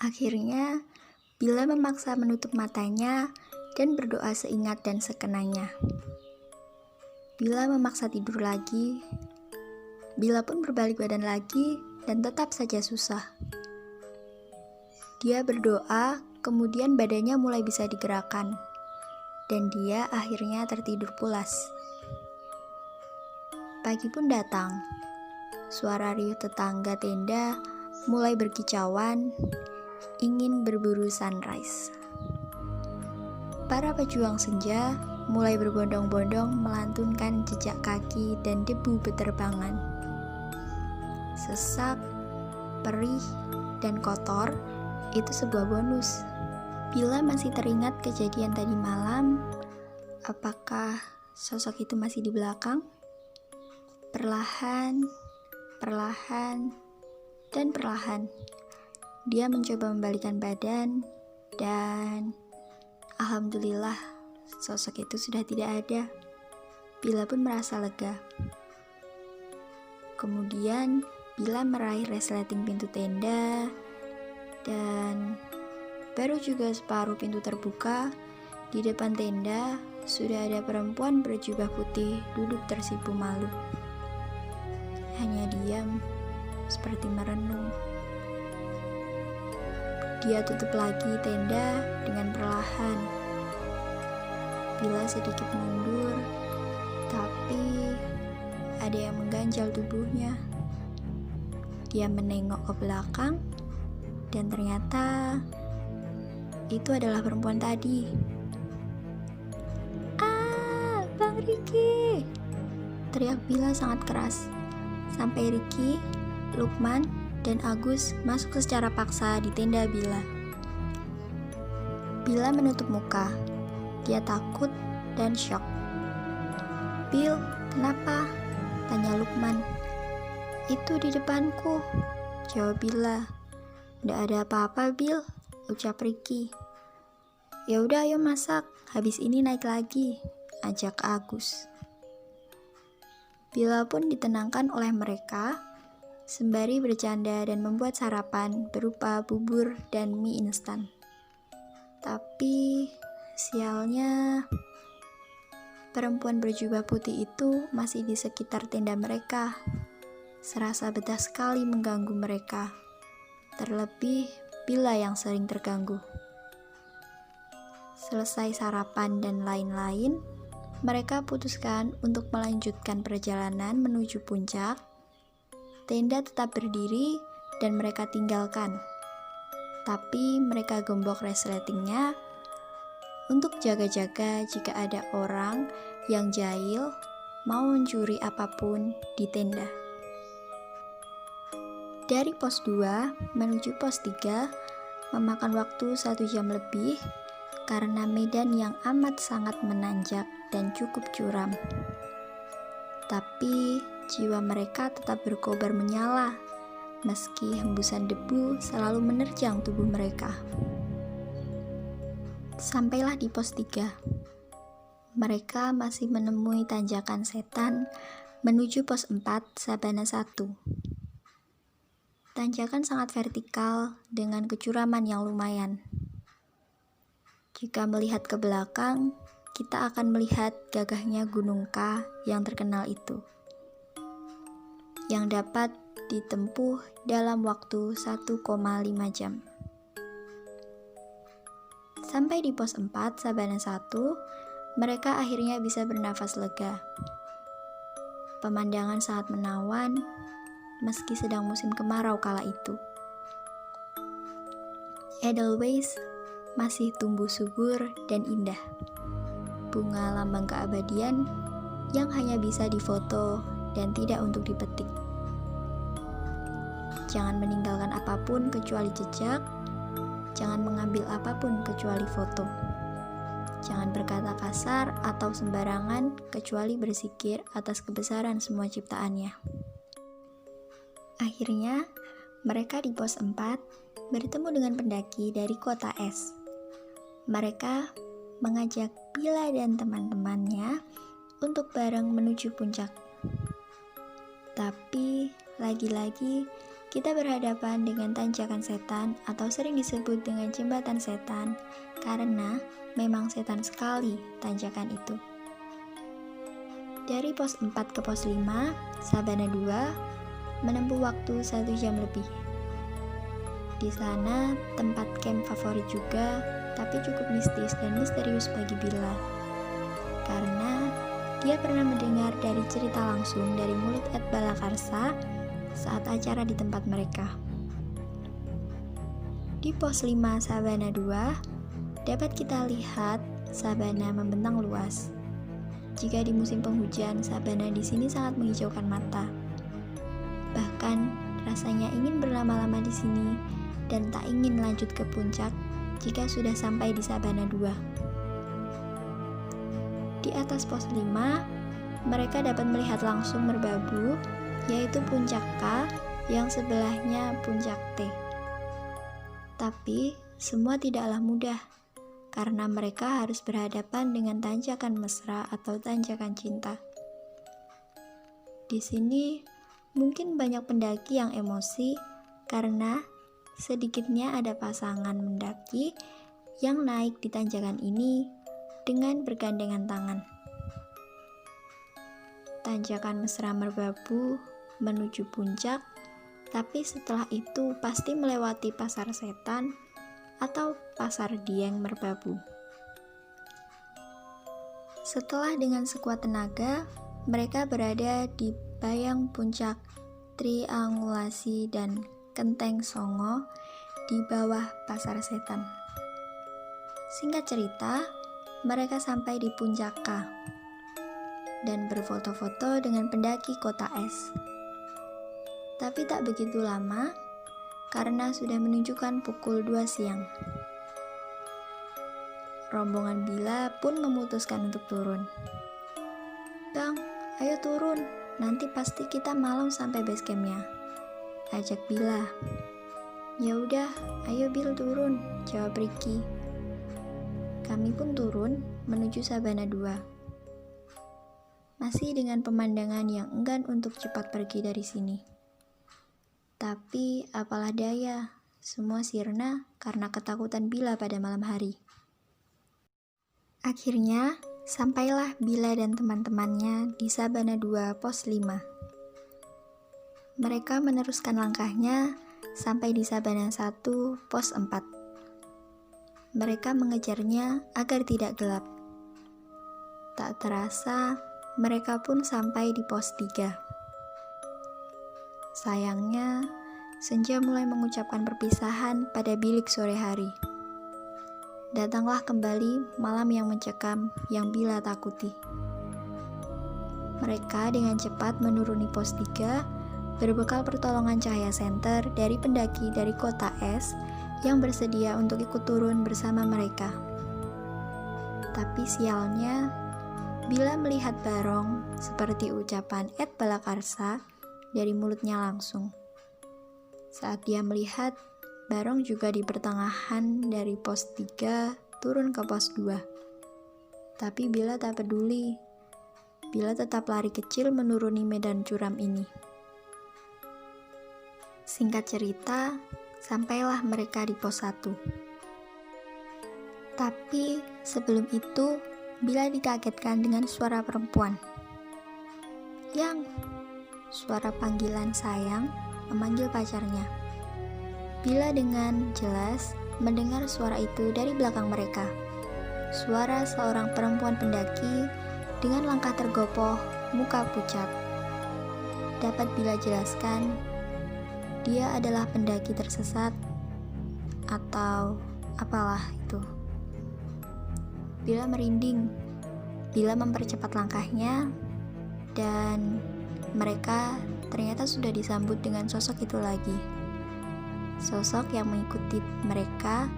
Akhirnya, Bila memaksa menutup matanya dan berdoa seingat dan sekenanya. Bila memaksa tidur lagi, Bila pun berbalik badan lagi dan tetap saja susah. Dia berdoa, kemudian badannya mulai bisa digerakkan, dan dia akhirnya tertidur pulas. Pagi pun datang. Suara riuh tetangga tenda mulai berkicauan, ingin berburu sunrise. Para pejuang senja mulai berbondong-bondong melantunkan jejak kaki dan debu beterbangan. Sesak, perih, dan kotor itu sebuah bonus. Bila masih teringat kejadian tadi malam, apakah sosok itu masih di belakang? Perlahan, dan perlahan, dia mencoba membalikkan badan dan alhamdulillah sosok itu sudah tidak ada. Bila pun merasa lega. Kemudian Bila meraih resleting pintu tenda dan baru juga separuh pintu terbuka, di depan tenda sudah ada perempuan berjubah putih duduk tersipu malu. Hanya diam seperti merenung. Dia tutup lagi tenda dengan perlahan. Bila sedikit mundur, tapi ada yang mengganjal tubuhnya. Dia menengok ke belakang, dan ternyata itu adalah perempuan tadi. "Ah, Bang Riki!" teriak Bila sangat keras. Sampai Riki, Lukman, dan Agus masuk secara paksa di tenda Bila. Bila menutup muka. Dia takut dan syok. "Bil, kenapa?" tanya Lukman. "Itu di depanku," jawab Bila. "Nggak ada apa-apa, Bil," ucap Riki. "Ya udah, ayo masak. Habis ini naik lagi," ajak Agus. Bila pun ditenangkan oleh mereka, sembari bercanda dan membuat sarapan berupa bubur dan mie instan. Tapi, sialnya, perempuan berjubah putih itu masih di sekitar tenda mereka. Serasa betah sekali mengganggu mereka. Terlebih Bila yang sering terganggu. Selesai sarapan dan lain-lain, mereka putuskan untuk melanjutkan perjalanan menuju puncak. Tenda tetap berdiri dan mereka tinggalkan. Tapi mereka gembok resletingnya untuk jaga-jaga jika ada orang yang jahil mau mencuri apapun di tenda. Dari pos 2 menuju pos 3 memakan waktu 1 jam lebih karena medan yang amat sangat menanjak dan cukup curam. Tapi jiwa mereka tetap berkobar menyala meski hembusan debu selalu menerjang tubuh mereka. Sampailah di pos 3. Mereka masih menemui tanjakan setan menuju pos 4 Sabana 1. Tanjakan sangat vertikal dengan kecuraman yang lumayan. Jika melihat ke belakang, kita akan melihat gagahnya Gunung K yang terkenal itu, yang dapat ditempuh dalam waktu 1,5 jam. Sampai di pos 4 Sabana 1, mereka akhirnya bisa bernafas lega. Pemandangan sangat menawan, meski sedang musim kemarau kala itu. Edelweiss masih tumbuh subur dan indah. Bunga lambang keabadian yang hanya bisa difoto dan tidak untuk dipetik. Jangan meninggalkan apapun kecuali jejak, jangan mengambil apapun kecuali foto. Jangan berkata kasar atau sembarangan kecuali berzikir atas kebesaran semua ciptaannya. Akhirnya, mereka di pos 4 bertemu dengan pendaki dari kota es. Mereka mengajak Bila dan teman-temannya untuk bareng menuju puncak. Tapi, lagi-lagi, kita berhadapan dengan tanjakan setan atau sering disebut dengan jembatan setan karena memang setan sekali tanjakan itu. Dari pos 4 ke pos 5, Sabana 2 menempuh waktu 1 jam lebih. Di sana tempat camp favorit juga, tapi cukup mistis dan misterius bagi Bila. Karena dia pernah mendengar dari cerita langsung dari mulut Ed Balakarsa saat acara di tempat mereka. Di pos 5 Sabana 2, dapat kita lihat sabana membentang luas. Jika di musim penghujan, sabana di sini sangat menghijaukan mata. Bahkan rasanya ingin berlama-lama di sini dan tak ingin lanjut ke puncak jika sudah sampai di Sabana 2. Di atas pos 5, mereka dapat melihat langsung merbabu, yaitu puncak K yang sebelahnya puncak T. Tapi, semua tidaklah mudah, karena mereka harus berhadapan dengan tanjakan mesra atau tanjakan cinta. Di sini, mungkin banyak pendaki yang emosi, karena sedikitnya ada pasangan mendaki yang naik di tanjakan ini dengan bergandengan tangan. Tanjakan mesra merbabu menuju puncak, tapi setelah itu pasti melewati pasar setan atau pasar Dieng merbabu. Setelah dengan sekuat tenaga, mereka berada di bayang puncak Triangulasi dan Kenteng Songo di bawah pasar setan. Singkat cerita, mereka sampai di puncak K dan berfoto-foto dengan pendaki kota es. Tapi tak begitu lama, karena sudah menunjukkan pukul 2 siang. Rombongan Bila pun memutuskan untuk turun. "Bang, ayo turun, nanti pasti kita malam sampai base campnya," ajak Bila. "Ya udah, ayo Bil turun," jawab Ricky. Kami pun turun menuju Sabana 2. Masih dengan pemandangan yang enggan untuk cepat pergi dari sini. Tapi apalah daya, semua sirna karena ketakutan Bila pada malam hari. Akhirnya, sampailah Bila dan teman-temannya di Sabana 2 pos 5. Mereka meneruskan langkahnya sampai di Sabana 1 pos 4. Mereka mengejarnya agar tidak gelap. Tak terasa, mereka pun sampai di pos 3. Sayangnya, senja mulai mengucapkan perpisahan pada bilik sore hari. Datanglah kembali malam yang mencekam yang Bila takuti. Mereka dengan cepat menuruni pos 3, berbekal pertolongan cahaya senter dari pendaki dari kota es yang bersedia untuk ikut turun bersama mereka. Tapi sialnya, Bila melihat Barong seperti ucapan Ed Balakarsa dari mulutnya langsung. Saat dia melihat, Barong juga di pertengahan dari pos 3 turun ke pos 2. Tapi Bila tak peduli. Bila tetap lari kecil menuruni medan curam ini. Singkat cerita, sampailah mereka di pos 1. Tapi sebelum itu, Bila dikagetkan dengan suara perempuan. "Yang!" Suara panggilan sayang memanggil pacarnya. Bila dengan jelas mendengar suara itu dari belakang mereka. Suara seorang perempuan pendaki dengan langkah tergopoh, muka pucat. Dapat Bila jelaskan, dia adalah pendaki tersesat atau apalah itu. Bila merinding. Bila mempercepat langkahnya dan mereka ternyata sudah disambut dengan sosok itu lagi. Sosok yang mengikuti mereka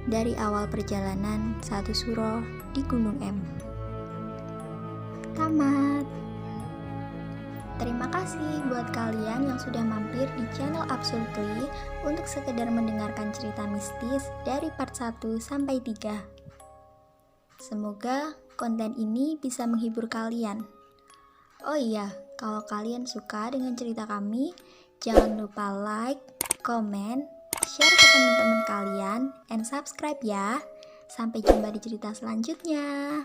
dari awal perjalanan satu suro di Gunung M. Tamat. Terima kasih buat kalian yang sudah mampir di channel Absolutely untuk sekedar mendengarkan cerita mistis dari part 1 sampai 3. Semoga konten ini bisa menghibur kalian. Oh iya, kalau kalian suka dengan cerita kami, jangan lupa like, comment, share ke teman-teman kalian, and subscribe ya. Sampai jumpa di cerita selanjutnya.